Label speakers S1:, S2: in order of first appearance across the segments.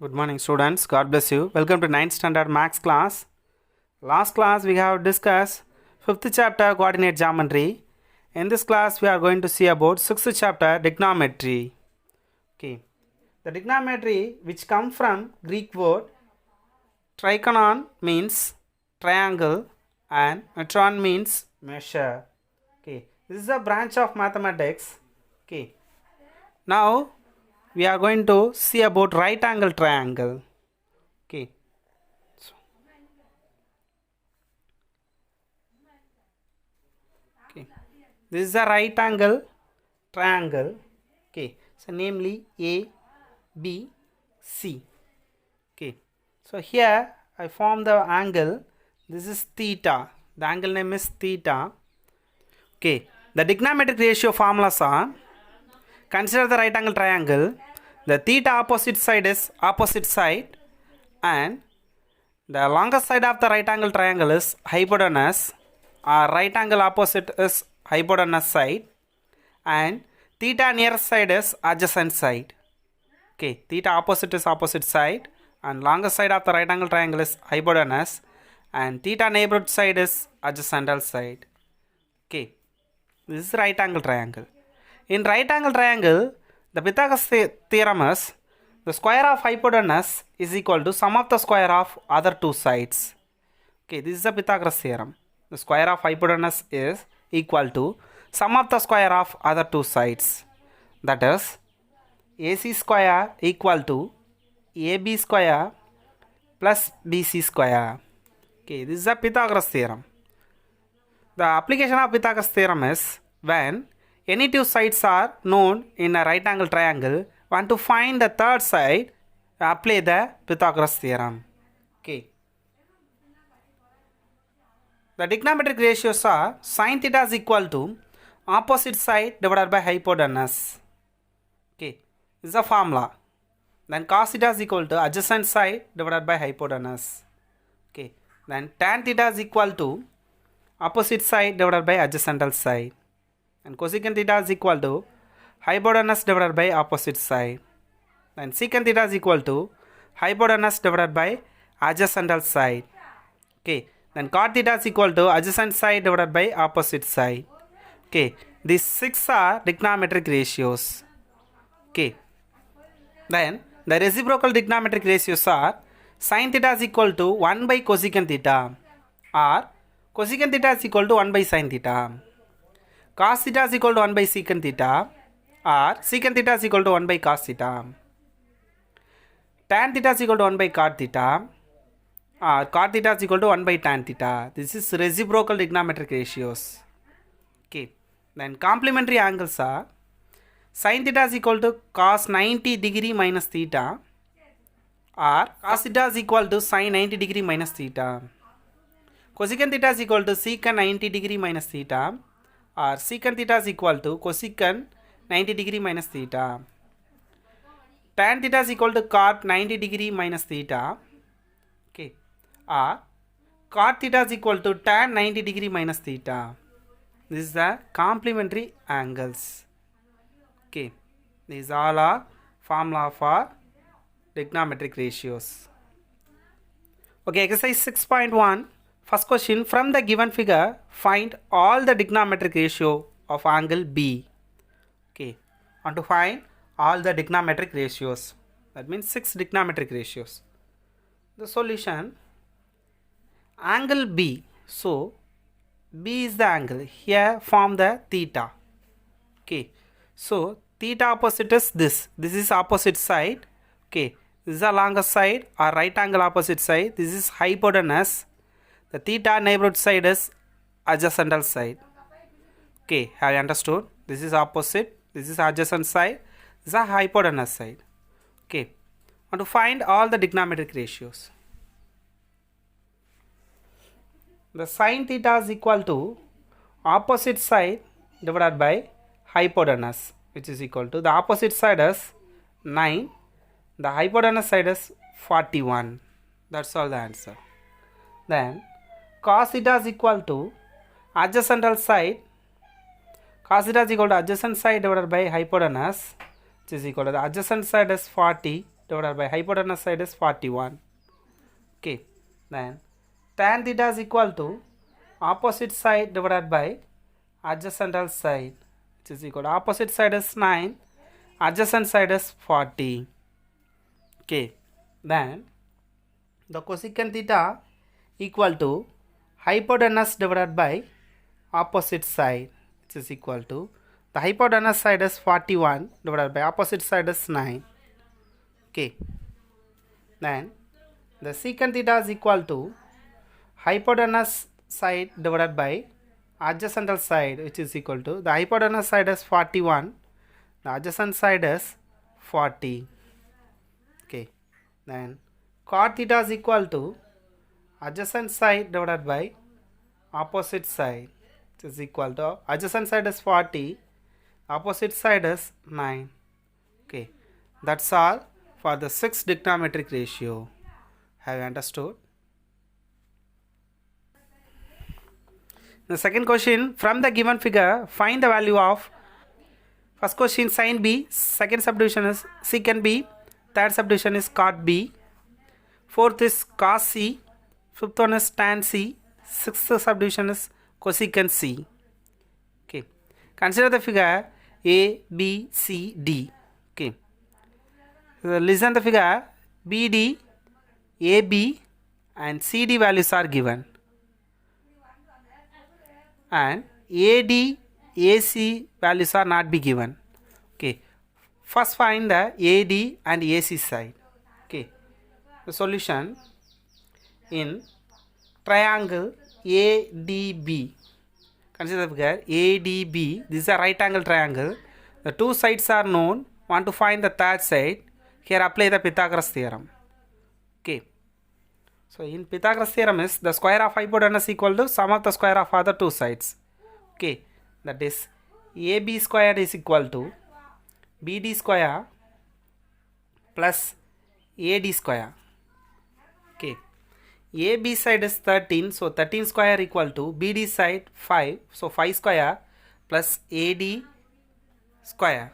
S1: Good morning, students. God bless you. Welcome to 9th standard max class. Last class we have discussed 5th chapter coordinate geometry. In this class we are going to see about 6th chapter trigonometry. Okay. The trigonometry which come from Greek word trigonon means triangle and metron means measure. Okay. This is a branch of mathematics. Okay. Now we are going to see about right angle triangle. Okay. Okay. This is a right angle triangle. Okay. So namely A, B, C. Okay. So here I form the angle. This is theta. The angle name is theta. Okay. The trigonometric ratio formulas are: consider the right angle triangle. The theta opposite side is opposite side, and the longest side of the right angle triangle is hypotenuse, or right angle opposite is hypotenuse side, and theta nearest side is adjacent side. Okay, theta opposite is opposite side, and longest side of the right angle triangle is hypotenuse, and theta neighborhood side is adjacent side. Okay, this is right angle triangle. In right angle triangle, the Pythagoras theorem is the square of hypotenuse is equal to sum of the square of other two sides. Okay, this is the Pythagoras theorem. The square of hypotenuse is equal to sum of the square of other two sides. That is, AC square equal to AB square plus BC square. Okay, this is the Pythagoras theorem. The application of Pythagoras theorem is when any two sides are known in a right angle triangle, want to find the third side, apply the Pythagoras theorem. Okay. The trigonometric ratios are sin theta is equal to opposite side divided by hypotenuse. Okay. This is a formula. Then cos theta is equal to adjacent side divided by hypotenuse. Okay. Then tan theta is equal to opposite side divided by adjacent side. And cosecant theta is equal to hypotenuse divided by opposite side. And secant theta is equal to hypotenuse divided by adjacent side. Okay. Then cot theta is equal to adjacent side divided by opposite side. Okay. These 6 are trigonometric ratios. Okay. Then the reciprocal trigonometric ratios are sin theta is equal to 1 by cosecant theta, or cosecant theta is equal to 1 by sin theta. Cos theta is equal to 1 by secant theta, or secant theta is equal to 1 by cos theta. Tan theta is equal to 1 by cot theta, or cot theta is equal to 1 by tan theta. This is reciprocal trigonometric ratios. Okay. Then complementary angles are sin theta is equal to cos 90 degree minus theta, or cos theta is equal to sin 90 degree minus theta. Cosecant theta is equal to secant 90 degree minus theta, or secant theta is equal to cosecant 90 degree minus theta. Tan theta is equal to cot 90 degree minus theta. Okay. Or cot theta is equal to tan 90 degree minus theta. This is the complementary angles. Okay. These all are formula for trigonometric ratios. Okay, exercise 6.1. First question, from the given figure, find all the trigonometric ratio of angle B. Okay, want to find all the trigonometric ratios. That means 6 trigonometric ratios. The solution, angle B. So, B is the angle. Here form the theta. Okay, so theta opposite is this. This is opposite side. Okay, this is the longest side or right angle opposite side. This is hypotenuse. The theta neighborhood side is adjacent side. Okay, have you understood? This is opposite. This is adjacent side. This is a hypotenuse side. Okay, want to find all the trigonometric ratios. The sin theta is equal to opposite side divided by hypotenuse, which is equal to the opposite side is 9. The hypotenuse side is 41. That's all the answer. Then cos theta is equal to adjacent side. Cos theta is equal to adjacent side divided by hypotenuse, which is equal to the adjacent side is 40 divided by hypotenuse side is 41. Okay, then tan theta is equal to opposite side divided by adjacent side, which is equal to opposite side is 9, adjacent side is 40. Okay, then the cosecant theta equal to hypotenuse divided by opposite side, which is equal to the hypotenuse side is 41 divided by opposite side is 9. Okay, then the secant theta is equal to hypotenuse side divided by adjacent side, which is equal to the hypotenuse side is 41, the adjacent side is 40. Okay, then cot theta is equal to adjacent side divided by opposite side, which is equal to adjacent side is 40, opposite side is 9. Okay, that's all for the sixth trigonometric ratio. Have you understood? The second question, from the given figure, find the value of first question sin B, second subdivision is secant B, third subdivision is cot B, fourth is cos C, fifth one is tan C, sixth subdivision is cosecant C. Okay, consider the figure A, B, C, D. Okay, so listen the figure BD, AB and CD values are given, and AD, AC values are not be given. Okay, first find the AD and AC side. Okay, the solution in triangle ADB. Consider the figure ADB. This is a right angle triangle. The two sides are known. Want to find the third side. Here apply the Pythagoras theorem. Okay. So in Pythagoras theorem is the square of hypotenuse equal to sum of the square of other two sides. Okay. That is AB square is equal to BD square plus AD square. Okay. AB side is 13, so 13 square equal to BD side 5, so 5 square plus AD square.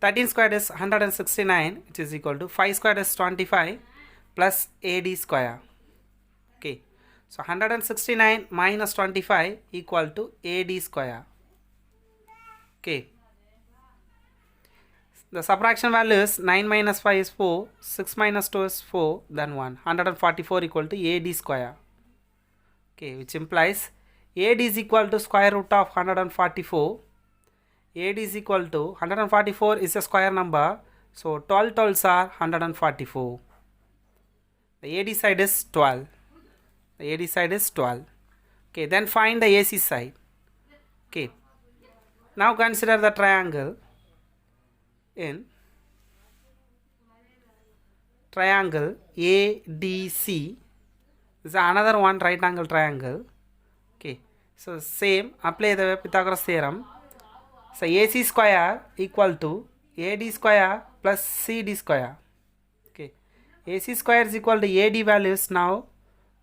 S1: 13 square is 169, which is equal to 5 square is 25 plus AD square. Okay, so 169 minus 25 equal to AD square. Okay, the subtraction value is 9 minus 5 is 4, 6 minus 2 is 4, then 1. 144 equal to AD square. Okay, which implies AD is equal to square root of 144. AD is equal to 144 is a square number, so 12 12s are 144. The AD side is 12. The AD side is 12. Okay, then find the AC side. Okay, now consider the triangle in triangle ADC. This is another one right angle triangle. Okay, so same, apply the Pythagoras theorem. So AC square equal to AD square plus CD square. Okay, AC square is equal to AD value is now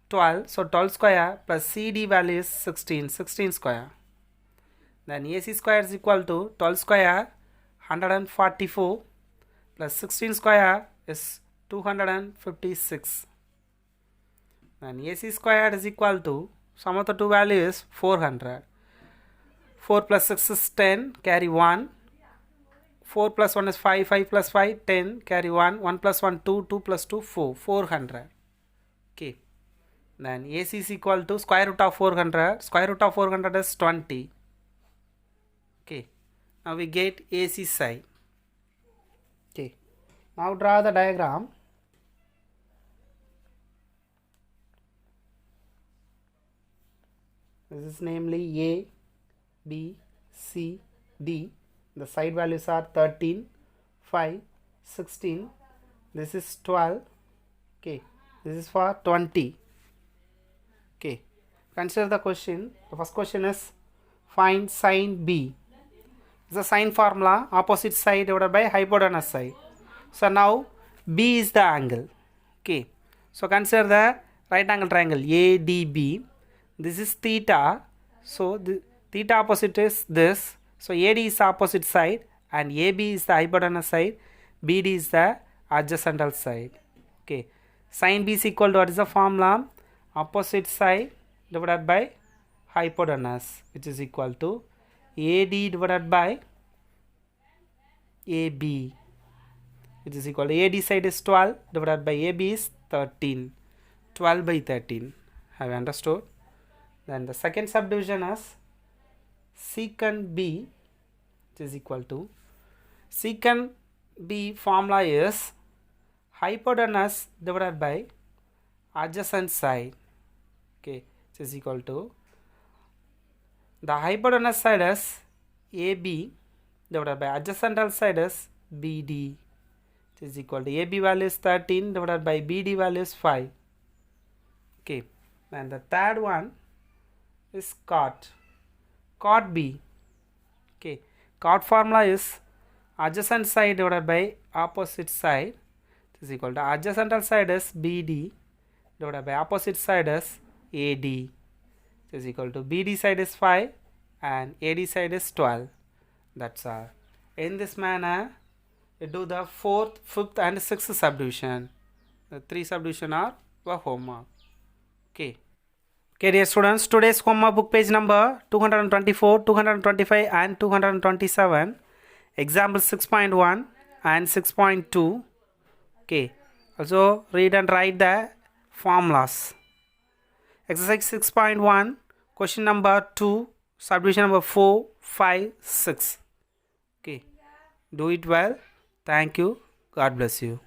S1: 12, so 12 square plus CD value is 16, 16 square. Then AC square is equal to 12 square 144 plus 16 square is 256. Then AC square is equal to sum of the two values is 400. 4 plus 6 is 10, carry 1. 4 plus 1 is 5, 5 plus 5, 10, carry 1. 1 plus 1, 2, 2 plus 2, 4, 400. Okay. Then AC is equal to square root of 400. Square root of 400 is 20. Okay. Now we get AC side. Okay. Now draw the diagram. This is namely A, B, C, D. The side values are 13, 5, 16. This is 12. Okay. This is for 20. Okay. Consider the question. The first question is find sin B. This is a sine formula, opposite side divided by hypotenuse side. So now B is the angle. Okay. So consider the right angle triangle ADB. This is theta. So the theta opposite is this. So AD is the opposite side and AB is the hypotenuse side. BD is the adjacent side. Okay, sin B is equal to, what is the formula? Opposite side divided by hypotenuse, which is equal to AD divided by AB, which is equal to AD side is 12 divided by AB is 13. 12 by 13. Have you understood? Then the second subdivision is secant B, which is equal to, secant B formula is hypotenuse divided by adjacent side. Okay, which is equal to, the hypotenuse side is AB divided by adjacent side is BD, which is equal to AB value is 13 divided by BD value is 5. Okay, and the third one is cot B. Okay, cot formula is adjacent side divided by opposite side, which is equal to adjacent side is BD divided by opposite side is AD, which is equal to BD side is 5 and AD side is 12. That's all. In this manner, we do the 4th, 5th and 6th subdivision. The 3 subdivision are the homework. Okay. Okay, dear students, today's homework book page number 224, 225 and 227. Example 6.1 and 6.2. Okay. Also read and write the formulas. Exercise 6.1, question number 2, subdivision number 4, 5, 6. Okay. Do it well. Thank you. God bless you.